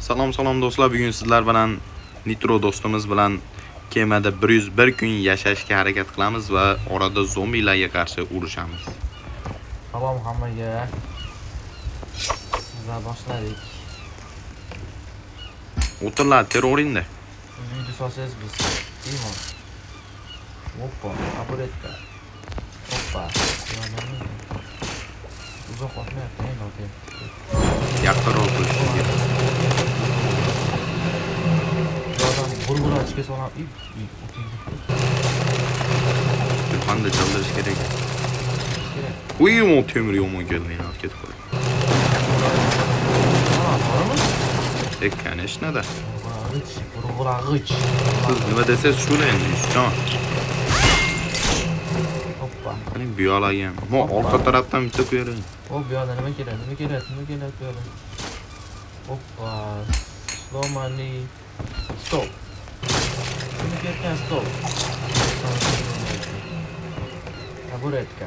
Salom do'stlar, bugun sizlar bilan Nitro do'stimiz bilan kemada 101 kun yashashga harakat qilamiz va orada zombilarga qarshi urushamiz. Salom hammaga. Bizlar boshladik. O'tirlar terrorinda. Video so'rasiz biz. Imon. Hoppa, aburetka. Hoppa. Uzoq o'tmayapti, endi. Yaqinroq turishga. Burgul açık solan Qanday chaldirish kerak? Uyum o temir yomon keldi, yana ketib qoldi. Конечно, Burgulag'ich. Siz nima desiz shuni endi ishton. Hoppa. Qani bu yo'lagan. Mo orqa tarafdan bitta qo'ying. O bu yo'lda nima keladi? Hoppa. Slomani. Stop. Ketgan stol. Taburetka.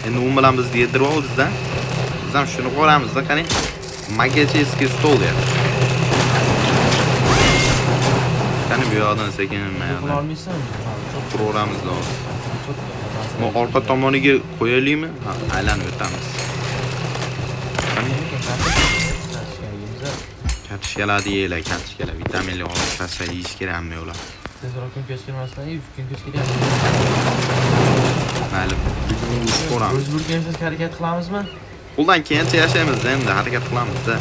Endi u bilan bizni yedirib-da. Biz ham shuni qo'ramiz-da, qani. Magicheskiy stol deyapti. Qani bu yoqdan sekin mayda. Olmaysanmi? Qo'ramiz da. Bu orqa tomoniga qo'yalikmi? Ha, aylanib o'tamiz. Kartishkalarni yeylar, kartishkalar vitaminli olib tasha yeyish kerakmi ular? Tezroq kun kechirmasdan, kun kechiryapti. Mayli, bugun urush ko'ramiz. O'z burgansiz harakat qilamizmi? Undan keyincha yashaymiz endi, harakat qilamiz-da.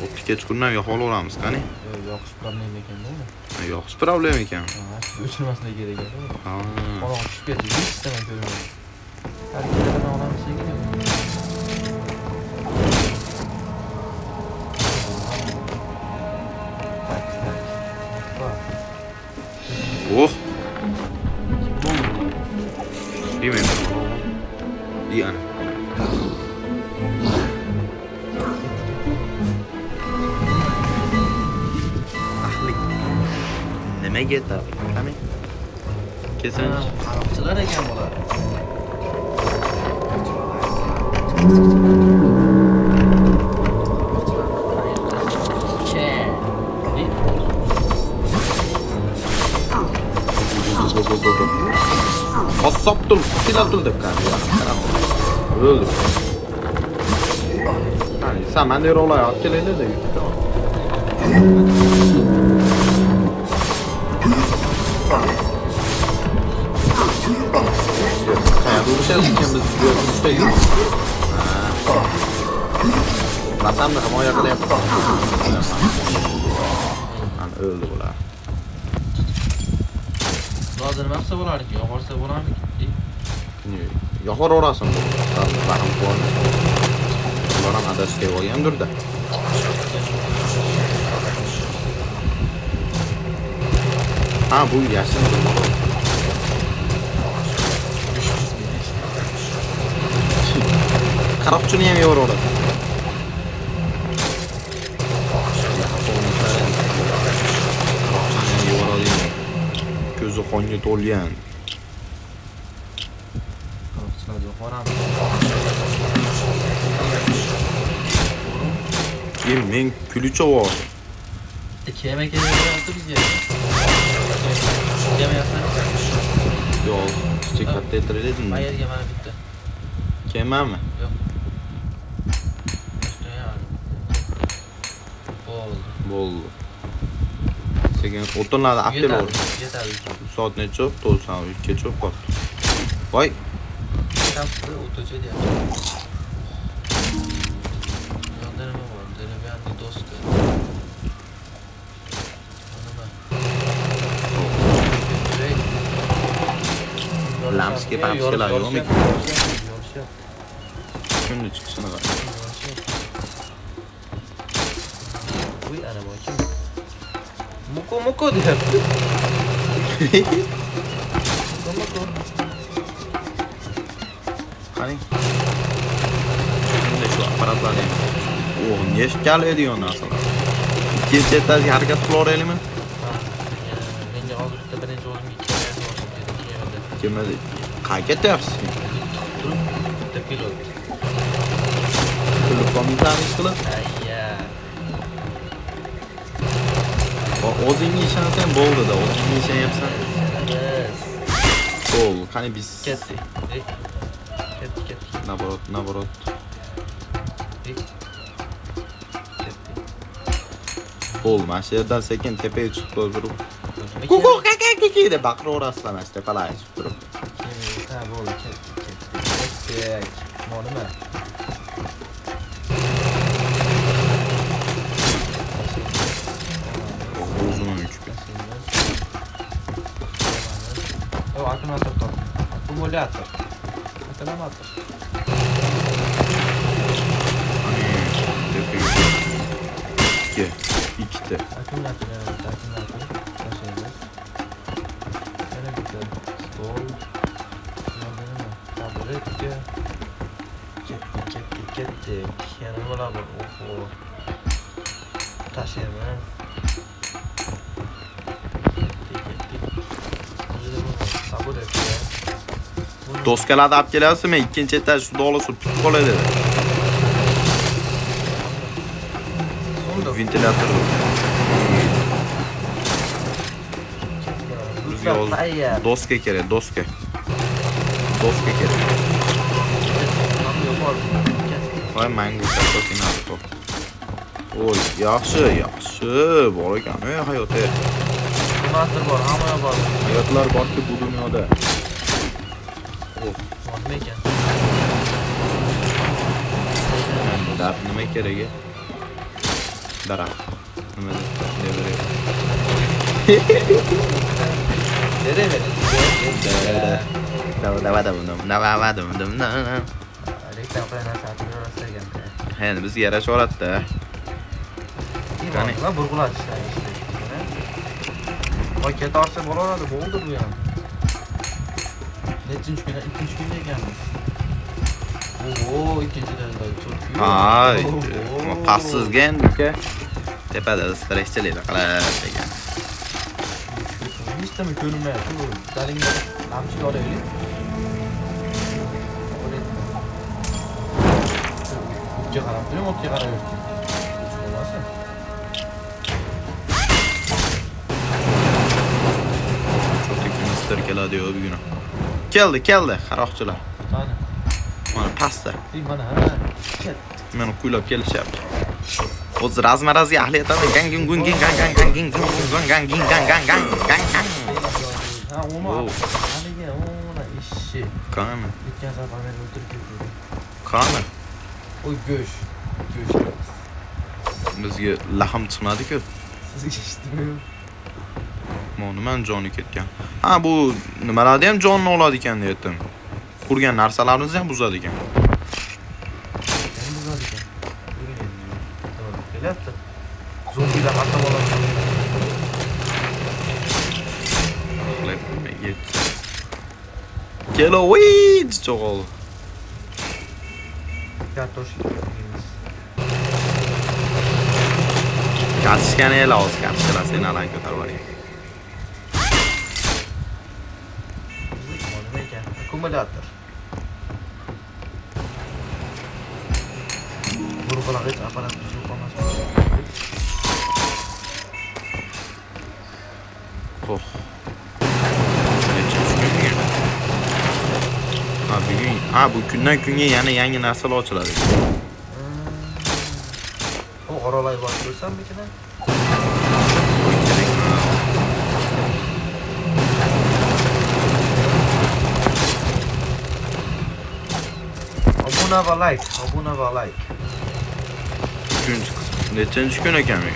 O'tni kechqurundan yo'qolamiz, qani? Yo'qish problem ekan-da. Yo'qish problem ekan. O'chirmaslik kerak ekan. Ha. Qolon tushib ketdi, hech nima ko'rmayman. Harakatlardan olamiz kerak. Oh. Bilmiyorum. İyi ana. Ahlik. Nima ketadi? Qani? Kesin. Qaroqchilar ekan bular. Qassobdim, silatul deb qaradi. O'ldi. Qani, saman derolar olib kelaylik-da. Qayerda urishamiz ekan biz bu yerda yo'q. Vatanni himoya qilyapti. Mana o'ldi bular. Hozir nima qilsa bo'lardi? Yo'qolsa bo'larmidi? Yo'qor orasin. Rahim qo'ydi. Ular ham adashga olgandir-da. Ha, bu yashin. Qaroqchini ham yo'raveradi. Ko'zi qonga to'lgan. Qaroqchilarga qoramiz. Men kulcha bor. Kema kelyapti bizga. Kema yapsan? Yo'q, kichik katta aytiraydimi? Qayerga mana bitta. Kemami? Yo'q. Bo'ldi. Sekin o'tinlarni aptelar. Yetadi. Soat necha? 9:00 qoldi. Voy. Kapı o'tuvchi deyapti. Yo'qda nima bor? Derabiyanni do'sti. Lamski papskilar yo'qmi? Shuni chiqishini qara. Uy, ana bu kim? Muko deyapti. Muko. Qani. Shunda shu apparatlarni. O, nechkal ediyor nasıl? İkinci etazga harakat qilaveraylikmi? Menga hozir bitta birinchi o'zimga Kelmadi. Qayerga ketyapsiz? bitta pilot. Mizani ish qilib, Ayya. o'zingga ishonsang bo'ldi-da, o'zingga ishonyapsan. Yes. Qo'l, qani biz Ketdik. Ketdik. naborot. Ketdik. Qo'l, mana shu yerdan sekin tepaga chiqib o'tirib. Ketdik. Kuku kaka deb baqiraverasizlar mana shu tepalarga chiqib turib. Ha, bo'ldi. Ketdik. Nima? Uzun uçku. O akkumulyator top. Akkumulyator. Akkumulyator. İkide. Akkumulyator, evet, akkumulyator. Taşıyacağız. Yana bitti. Stol. Taburetka. Kettik. Yana nima bor? Oho. Taşıyalım. Doskalarni olib kelasizmi? Ikkinchi etaj suvda olib tutib qoladi. Ventilyator. Doska kerak, doska. Doska kerak. Voy, mango kattasinasi top. Oy, yaxshi. Bor ekan, hayotda. Nimadir bor, hamma bor. Hayotlar borki bu dunyoda. Nima ekan? Dard nima kerak? Daraxt. Nima deb Endi bizga yarashaveradi-da. Qani? Va burg'ular ishlaydi. Voy, ketarsa bo'laveradi, bo'ldi bu ham. Nechinchi kun? Ikkinchi kun ekanmiz. Oo, ikkinchidan çok iyi. Ay, passizga endi tepada stresschiliklar qilib degan. Hech nima ko'rinmayapti. Dalingda lamchiga olaylik. O'tga qarab turing, o'tga qarab yuring. Bo'lmasa. Çok keladi bugun. Keldi, qaroqchilar. Qani? Mana pasta. Mana ha. Meni kuylab kelishyapti. O'zi razmaraz yaxliyatami? Gang. Ha, uni haliga ona ishi. Qani? O'tgan safar meni o'tirib ketdi. Qani? Oy, go'sht. Bizga lahm chiqmadi-ku. Sizga eshitdimi? Men joni ketgan. Ha, bu nimalarni ham jonni oladi ekan deyaptim. Qurgan narsalarimizni ham buzadi ekan. Kelyapti. Zombilar hatta bo'ladi. Kelovit cho'g'ol. Kartoshka yeymiz. Kartoshkani el hozir kartoshkalar seni alan ko'tarib oling. Nima ekan? Akkumulyator. Burg'ular hech apparat buzib qolmasin. Oh. Bu kundan kunga yana yangi narsalar ochiladi. O orolay boshlaysanmikin? Obuna va like. Nechanchi kun ekan bu?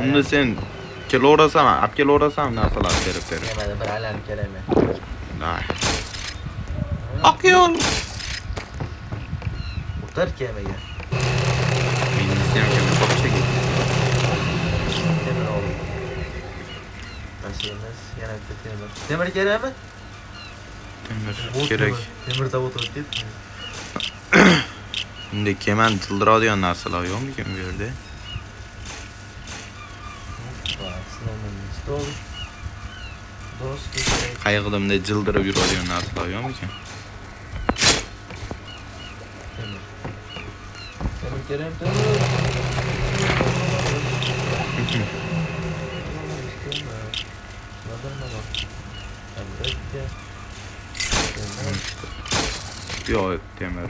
Unda sen kelaverasam, olib kelaverasam narsalar berib. Yemadi, bir aylanib kelaymi? Nay. Oq yo'l. O'tir kemaga. Meni ham kema topchiga. Temir oldim. Mashinalar yana bitta temir. Temir kerakmi? Temir kerak. Temirda o'tirib ketdi. Unda kemani tildiradigan narsalar yo'qmi bu yerda? Do'st Qayg'idimda jildirib yuradigan narsalar yo'qmi ekan? Temir. Yo'q, temir.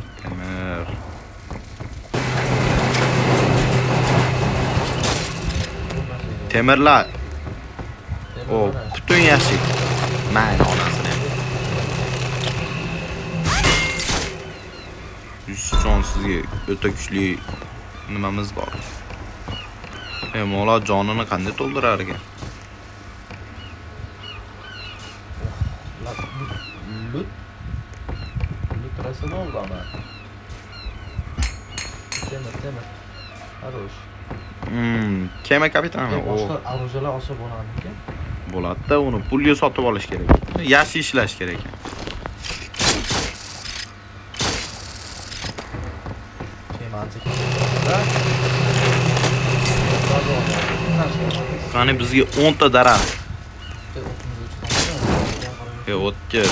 Temirlar. O, butun yashik. Mayli onasini. Jon sizga o'ta kuchli nimamiz bor. Mola jonini qanday to'ldirar ekan? Lut rasa oldu ama. Temir. Haroş. Kema kapitanmi? Boshqa aruzalar olsa bo'ladimi? Bo'ladi-da, uni pulga sotib olish kerak. Yaxshi ishlash kerak. Qani bizga 10 ta daraxt. O'tga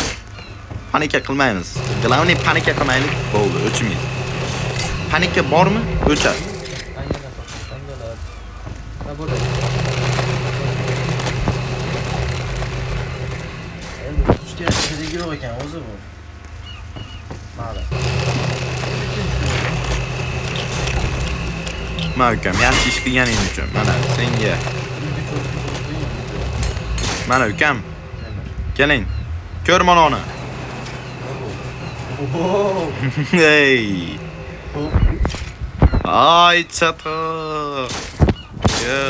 panika qilmaymiz. Главное panika qilmaylik, bo'ldi, o'chmaydi. Panika bormi? O'chadi. Yo'q ekan o'zi bu. Mana. Men ukam, yaxshi ish qilganing uchun mana senga. Mana ukam. Keling. Ko'r mana uni. Hey. Ay çatı. Ya.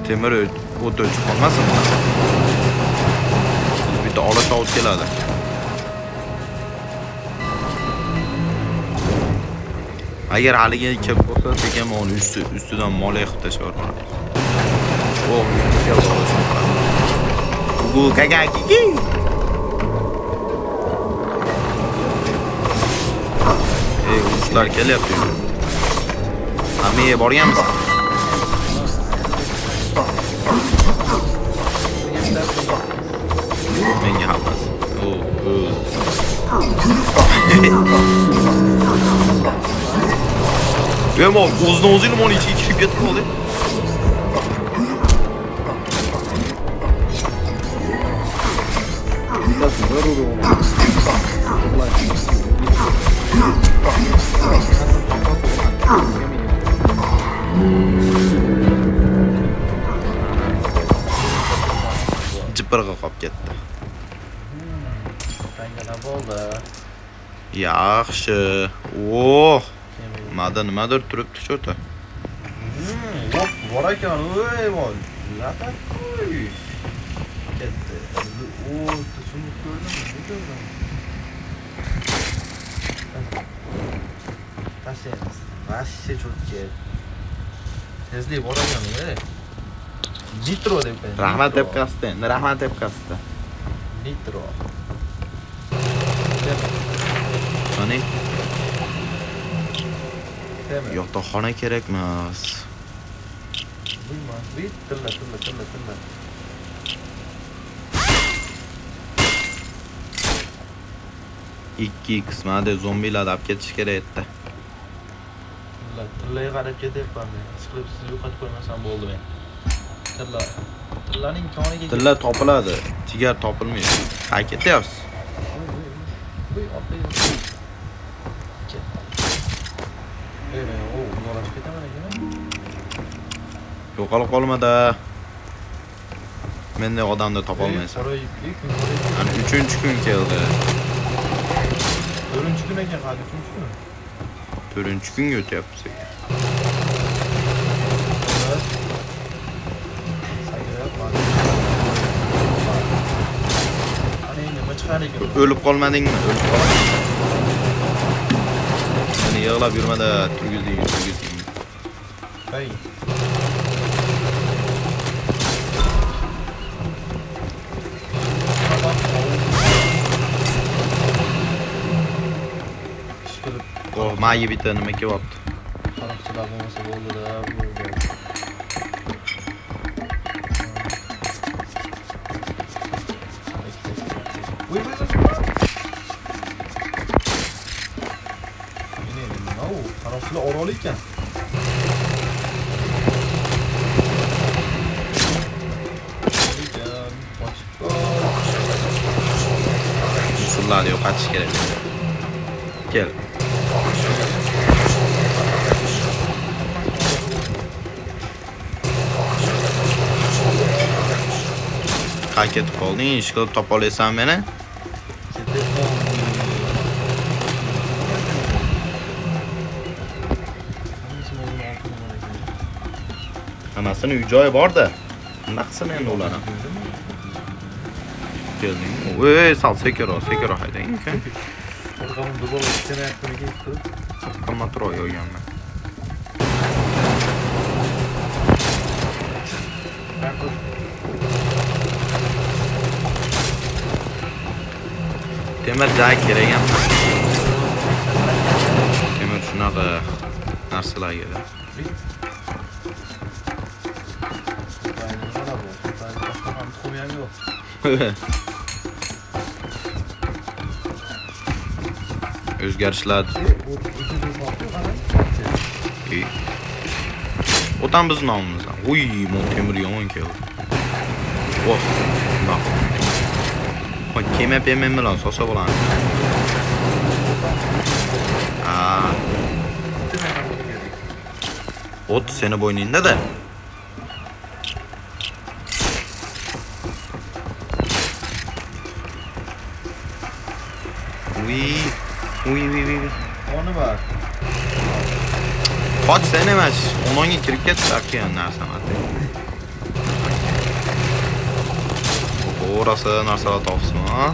Temir o't o'chib qolmasin. Bitta ola tovuq keladi. Agar haliga kelib bo'lsa, sekin uni ustidan moliya qilib tashlayman. O, keldi olishim. Bu gagagi. Ular kelyapti. Amiga borganmisan? Menga hammasi. Yomon, o'zini limon ichiga kirib ketib qoldi. Jipirga qolib ketdi. Qanday bo'ldi? Yaxshi. Oh. Nimadir turibdi cho'ta. Yo'q, bor ekan, voy. Lata qo'y. Ketdi. Shuni ko'rdimmi? Tashlaymiz. Vashcha cho'tga. Tezlik bor ekan-ku. Nitro deb qo'ying. Rahmat deb qasdi. Rahmat deb qasdi. Nitro. Qani? Yotoqxona kerakmas. Bilmas, tilla. 2x mada zombilarni olib ketish kerak edi. Tillaga qarab ketyapman men. Siqilib sizni yo'qotib qo'ymasam bo'ldi men. Tillaning koniga Tilla topiladi, jigar topilmaydi. Qay ketyapsiz? Qo'y, orqaga. Yo'qolib ketaman ekan. Yo'qolib qolmada. Menday odamni topa olmaysan. Ana 3-kun keldi. 4-kun ekan, hali 3-kun. 4-kunga o'tyapmiz. O'lib qolmadingmi? O'lib qolmading. Meni yig'lab yurmada, turgizing. Hay. Oh, mayi bitta nima kelyapti? Qaroqchilar bo'lmasa bo'ldi-da, Sizlar orol ekan. Misillarni yo'qotish kerak. Kel. Qayerga ketib qolding? Ish qilib topa olasan meni? Anasini uy-joyi bor-da. Nima qilsin endi ularni? Kelding. Voy, sal sekiro haydang ekan. Orqamda bola ikkita yaxtaniga ketdi. Kommatro yo'yganman. Temir joy kerak ham. Temir shunaqa narsalarga. O'zgarishlar. O'tan biz nomimizdan. Uy, men temir yomon keldi. Oh, naq. Qo'y kema bilan sosa bo'ladi. Ot seni bo'yningda-da. Uy. Onu bor. Qoch sen emas. Ononga kirib ketdi aka narsani. Orası narsalar topsin, ha?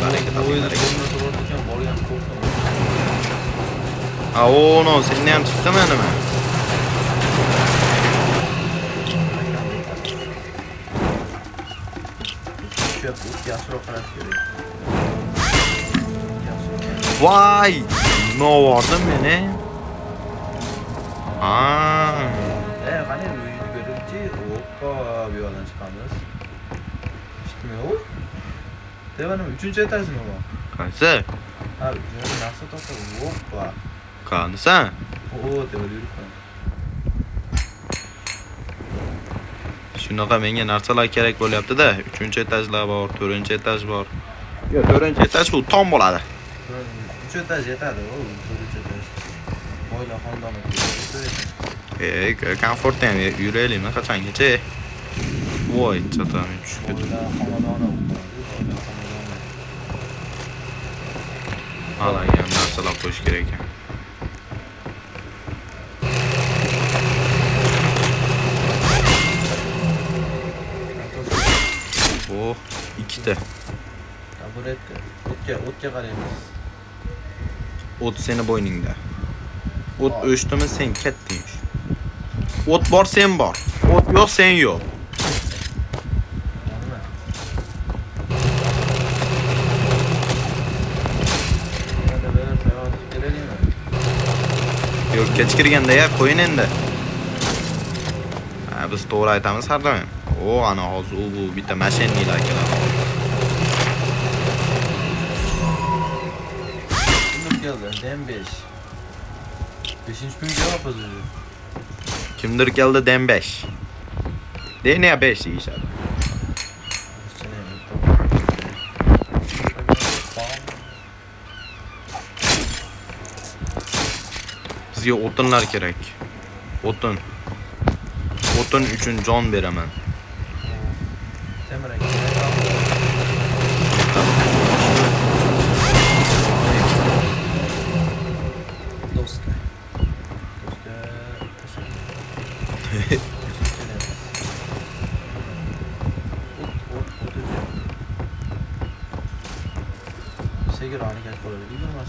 Baraka topsin. Ha, no, seni ham chiqdimi nima? Vay! Ne vardı meni? Qani uyni ko'ribchi, hoppa bu yo'ldan chiqamiz. Eshitmaymi? Devanim 3-chi etajmi bu? Qaysi? Ha, narsa topdi. Hoppa. Qanisan? Devada yuribman. Shunaqa menga narsalar kerak bo'lyapti-da. 3-etajlar bor, 4-etaj bor. Yo'q, 4-etaj bu tom bo'ladi. 3-etaj yetadi, 4-etaj. Boyla xonadoni. Komfort ham yuraylikmi qachongacha? Voy, chatam tushib ketdi. Halaga narsalar qo'yish kerak ekan. Oh, ikkita. Taburetga, o'tga qaraymiz. O't seni bo'yningda. O't o'shdimi sen ketding. O't bor sen bor. O't yo'q sen yo'q. Yo'q, kech kirganda ya qo'yin endi. Ha, biz to'g'ri aytamiz har doim. Ana hozir bu bitta mashinnilar keladi. Dem 5. 5-chi kunga yapasiz. Kimdir keldi dem 5. Dene 5 deyishadi. Bizga o'tinlar kerak. O'tin uchun jon beraman.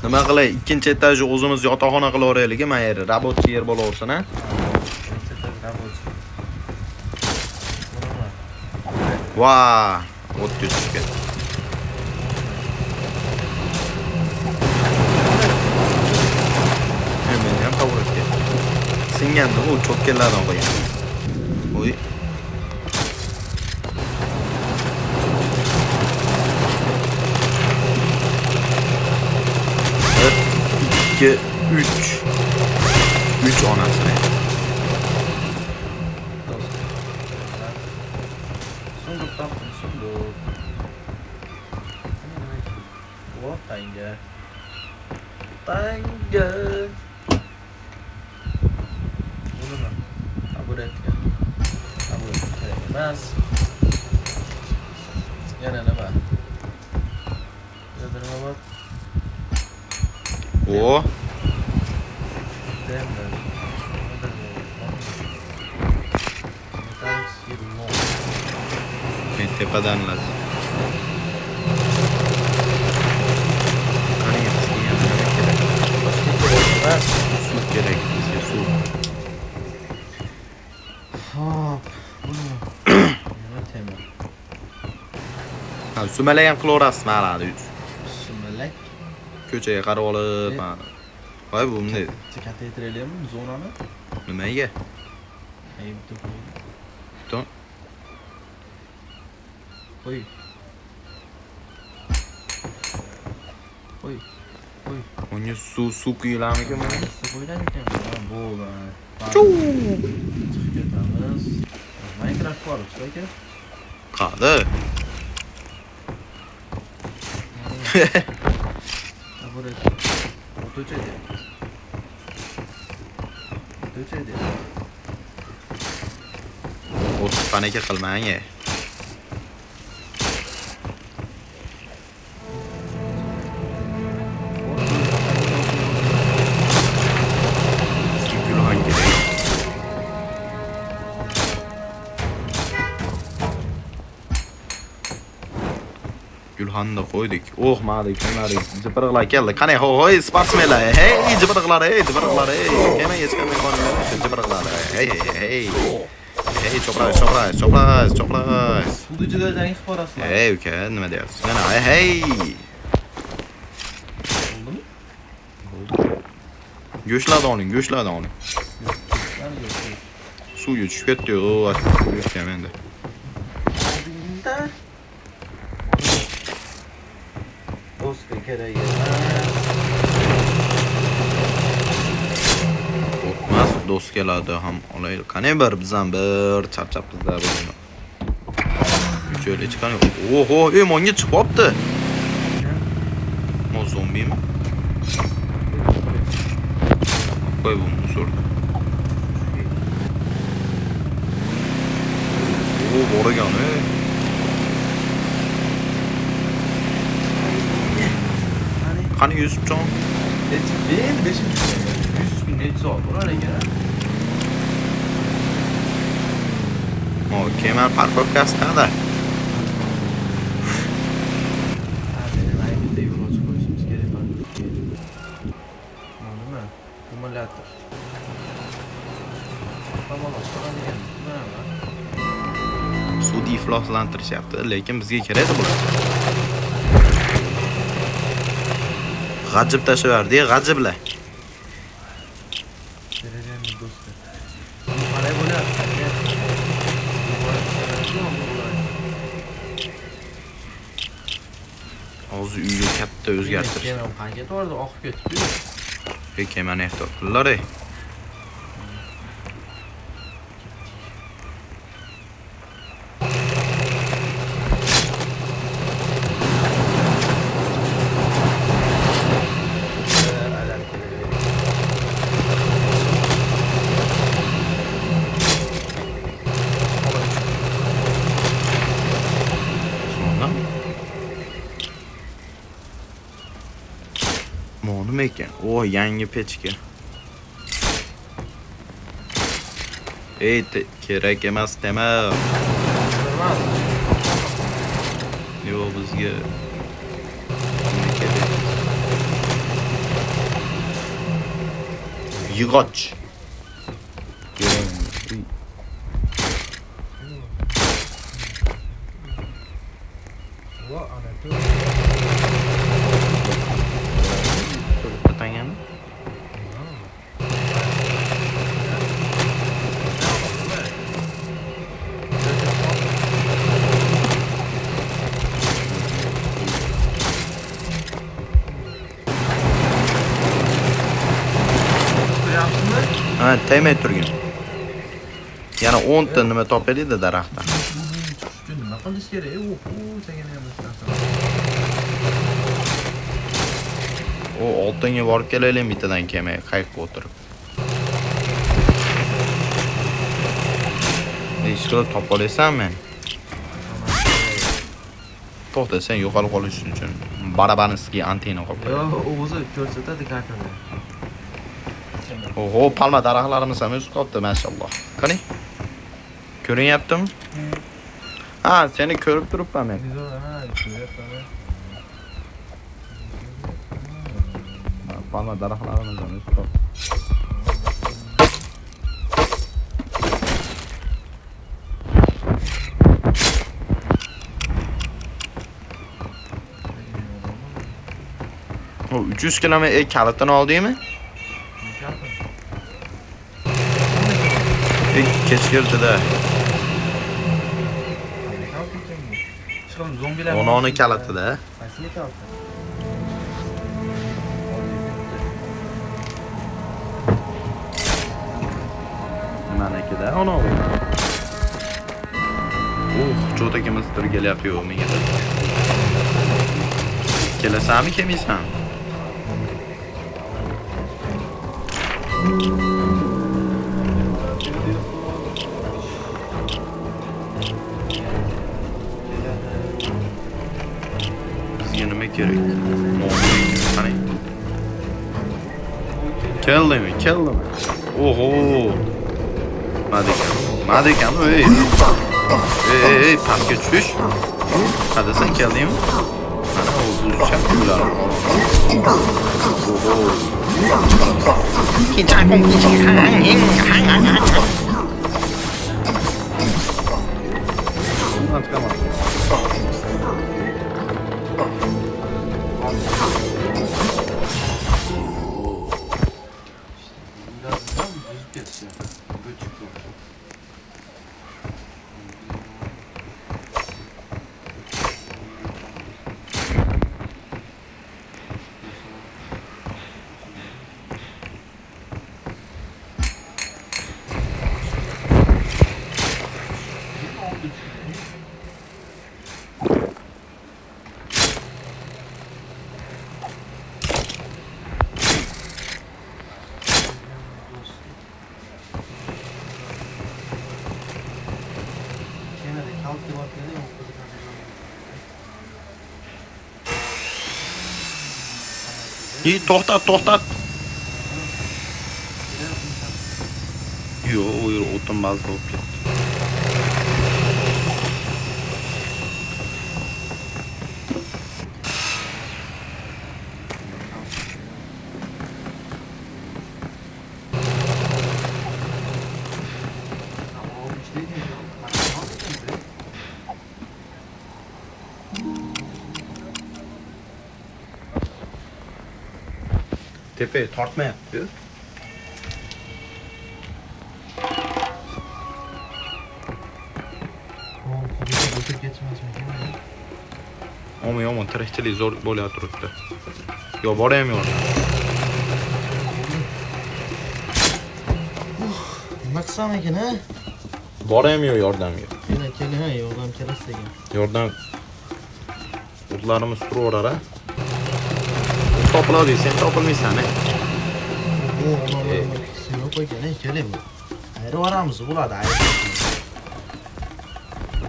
Nima qilay? Ikkinchi etajni o'zimiz yotoqxona qilib o'raylik, men yer rabotchi yer bo'laversin, ha? Va, o't tushib ketdi. Men ham to'g'ri ketdi. Singandi u cho'kkanlardan qo'ygan. Voy. 2, 3. 3 onasini. Sunduk topdim, sunduk. Oh, tanga. Tanga. Bunimi qabul etgan. Qabul kerak emas. Yana nima? Yana nima bor? O, Demlar. men tepadan las. Qani bizga yana nima kerak? Boshqa kerak emas. Suv kerak bizga, suv. Hop. Bunimi. Nima temir? Ha, sumalak ham qilaverasizmi hali? Sumalak. Ko'chaga qarab olib, mana. Voy, bu bunday Katetrelayapmi zonani? nimaga? Ayibdi qo'y. Don. Qo'y. Qo'y. Qo'y. Unga suv quyilarmikan mana? Siz qo'ylarmikan? Ha, bo'ldi. Chuv! Chiqib ketamiz. Minecraft bor, aka. Qadi. Qabul et. O'to'chadi. O'to'chadi. O'tib panaka qilmang. Gulxan kerak. Gulxonni qo'ydik. Oh, malik, malik. Jibiriqlar keldi. Qani, hoy, sportsmenlar. Hey, jibiriqlar, jibiriqlar. Kelmang, hech qanday qonunlar. Jibiriqlar. Hey. Hey, chopray. Suvni ichida jang qilib borasizlar. Hey, uka, nima deyapsiz? Mana, hey. Bo'ldimi? Go'shtlarni oling. Qani yo'q. Suvga tushib ketdi. O, go'shtga menda. Oldingda. Do'stga kerak emas. O'tmas do'stkalarda ham olaylik. Qani biz ham bir chap bizda bo'ldi. Şöyle chiqani. Oho, monga chiqib qopti. Mo zombimi? Qo'y bu musor. O, bor ekan. Qani Yusufjon? Ben 5 gün net soat urar ekan. Mo kemer parkovkasi qada? Benim ayımda yol açık koyuşumuz gerek var. Nima? Kumulator. Tamam, boshqa degan. Nima? Suvni ifloslantirishyapti, lekin bizga kerak bular. G'ajib tashlaverdi, g'ajiblar. Vereceğimiz dostlar. Parayı böyle atsak ya. Hozir uyga katta o'zgartirish. Kemen paket vardı, oqib ketibdi. Kemen ehtiyot qilinglar. Nima ekan? O, yangi pechka. Kerak emas dema. Yo, bizga yig'och. Pertanyaan? Mana tegmay turgin. Yana 10 ta nima topaylik-da daraxtdan. Chiqish uchun nima qilish kerak? Chagana ham boshqasi. O oltinga borib kelaylik bittadan kelmay qaytib o'tirib. Hech qilib topa olasanmi? To'xta, sen yo'qolib qolish uchun barabanskiy antena qo'yib. Yo'q, o'zi ko'rsatadi kartani. Oho, palma daraxtlarimiz ham o'sib qolibdi, mashalloh. Qarang. Ko'rinyaptimi? Ha, seni ko'rib turibman men. Palma daraxtlarimiz ham o'sib qolibdi. O 300 km kalitini oldingmi? Kechkirdida. Zombilar. Ononi kalitida. Qaysiga kaliti? Manakida ono. Cho'takimiz tur kelyapti-yu menga. Kelasanmi, kelmaysan? Bizga nima kerak? Qarang. Keldimi? Oho. Madekam, ey, pastga tushish. Hadi sen keldingmi? Mana o'zi uchab ular. Oho. To'xtat. Yo'q, u yer o'tin bazda bo'lib ketdi. Tepe tortmayapti. Yomon tirikchilik zo'r bo'layotib turibdi. Yo, boravermayman. Nima qilsam ekan, ha? Boravermayman yordamga. Keling, ha, yordam kerak ekan. Yordam o'tlarimiz turaverar, ha. Topiladi, sen topilmaysan, ha. Sen yo'q ekan, keling. Ayrib boramiz, bo'ladi,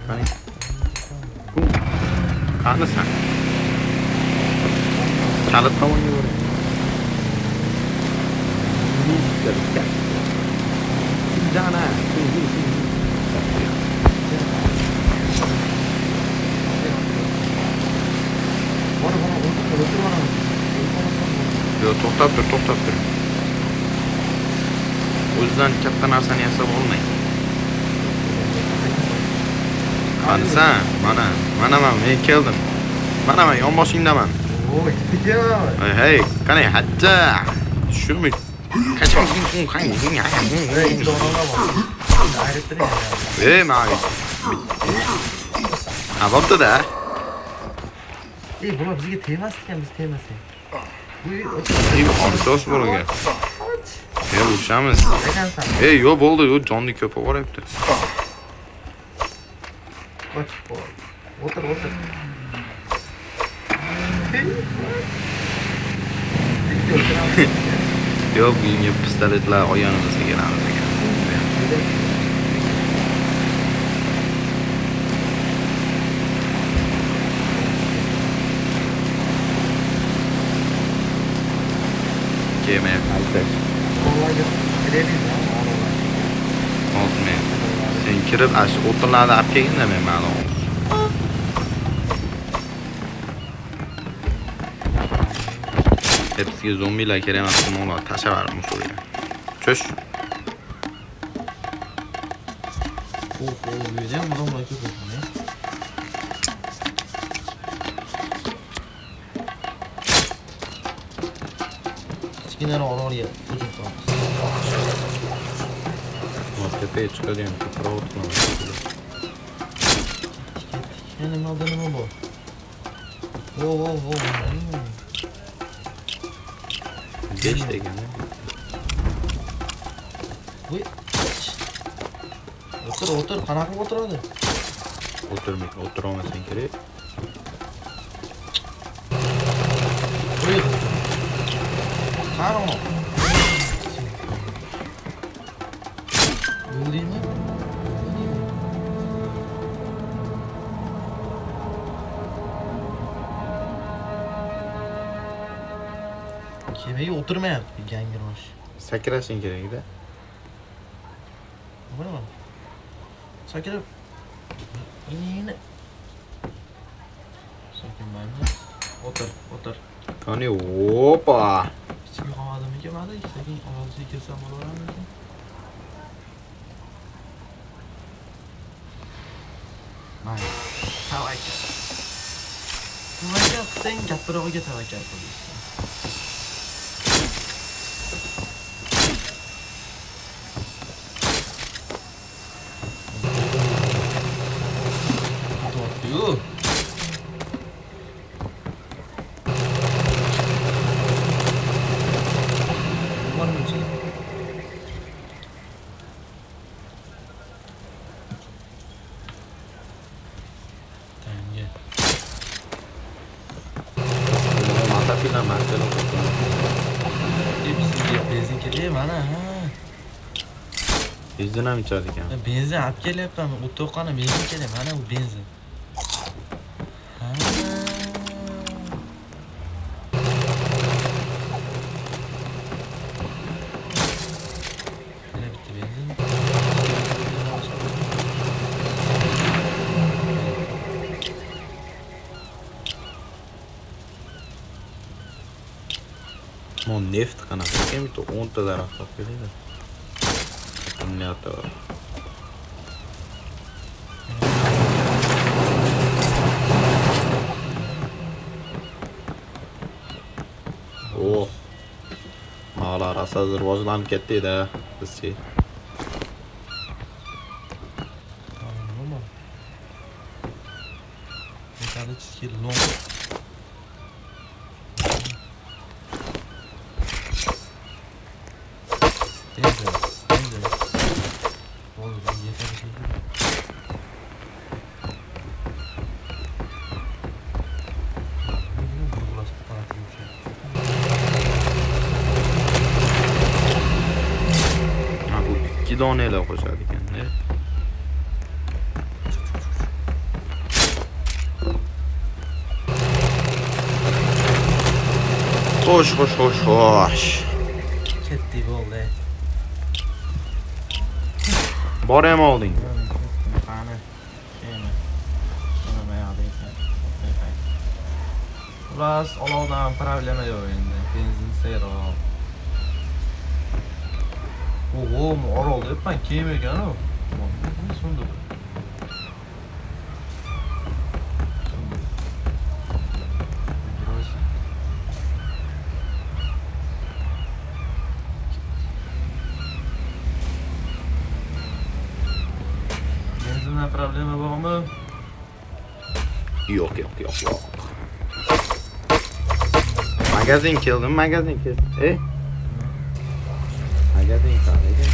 Qani. Qani sen? Kalit tomonga bor. Jana. Yo, to'xtab tur. O'zidan katta narsani yasab olmaydi. Qani sen? Mana men keldim. Mana men yonboshingdaman. Hey, qani hatta. Shumi. Qachon Mavi. Ha, bo'pti-da. Bular bizga tegmas ekan, biz tegmasak. İyi, arsos bo'lgan. Urushamiz. Ekansan. Yo'q bo'ldi, yo'q, jonni ko'p bo'lyapti. Qochib qol. O'tir. Yo'q, bunga pistoletlar oyog'imizga kelamiz ekan. Kema qaytash. Oltmen. Sen kirib, ash o'tirlarni olib kelganda men ma'lum. Hepsiga zombilar kerak emas, ular tashavar musulga. Cho'sh. Uydan odamlar ko'p ekan. Kichkina orolga hujum qilamiz. Tepaga chiqadigan ko'proq o'tqilamiz. Nima bor? Vo. 5 degan. Voy. O'tir, qanaqa o'tiradi? O'tirolmasang kerak. Voy. Qaro. O'ldingmi? Kemaga o'tirmayapti, gangirosh. Sakrashing kerak-da. Mana. Sakrab. Ini. Sakrayman. O'tir. Qani, opa. Ichki qomadimi kelmadi, sekin ovozga kelsam bo'laveradi. Mayli. Tavakkal. Tavakkal qilsang kattaroqga tavakkal qilasiz. Yo. Benzin kerak mana. Benzin ham ichadi ekan. Benzin olib kelyapman. O'toqqani benzin kerak. Mana bu benzin. Mon neft qanaqa ekan, bitta 10 ta daraxt olib keladi. Akkumulyator. Oh. Mağlar asal rivojlanib ketdi-da, bizga. Металлический лом. Benzin. Oğlum yeter bir şey değil. Ha, bu 2 donelar qo'shadi ekan-da. Xo'sh. Ketdi bo'ldi. Bor ham olding. Qani. Sheni. Buni bayog'da ekan. Xullas, olovdan problema yo'q endi. Benzin seroq. Orol deyapman, kiyim ekan-ku. Sunduq. Benzindan problema bormi? Yo'q. Magazin keldi. Agading qaraydi.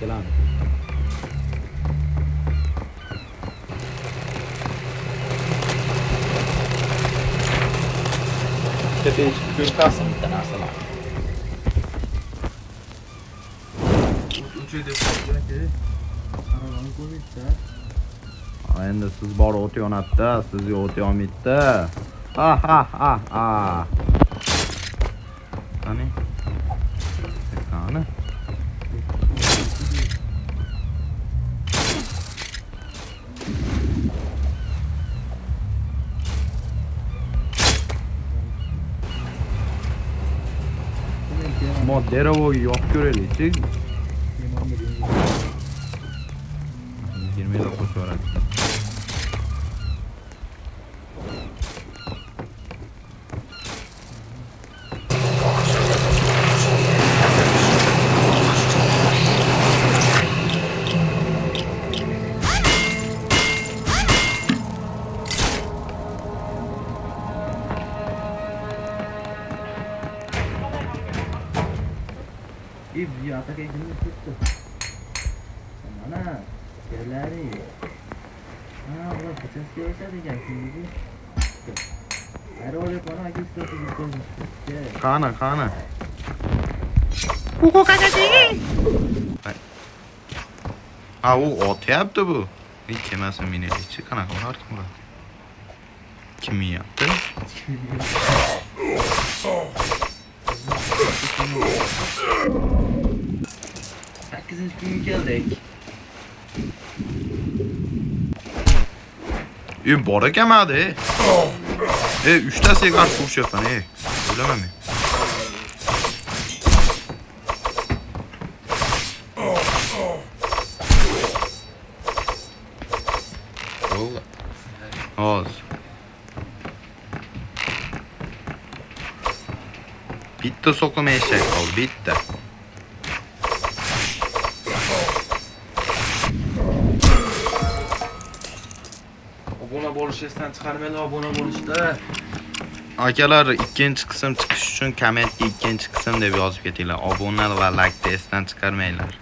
Kelamiz. Tepeyi chiqib ko'rsasin bitta narsalar. Uçuyor deb qolgan aka. Aravani ko'rishda. Endi siz bor o't yonatdi, sizga o't yonmaydi. Ha ha ha ha. Qani? Qani? Mod derovoga yoqib ko'raylik-chi. 20 da qo'shib yuboradi. Bu yoqqa kelib ketdi. Mana yerlari. Ha, bu kechasi yashadi ekan kimniki? Arole bana agistasi gitdi. Qani? Ha, u otyapti bu. Hech kemasi meni-chi, qanaqa ular kim ular? Kim yaptı? Sakkizinchi kunga keldik. Bor ekan hadi. 3tasiga qarshi urushyapman, o'laman men. Bo'ldi. Hozir. Bitta so'qim eshak qoldi, bitta. Obuna bo'lish esdan chiqarmaylar, obuna bo'lishda. Akalar, ikkinchi qism chiqish uchun kommentga ikkinchi qism deb yozib ketinglar. Obuna va like esdan chiqarmanglar.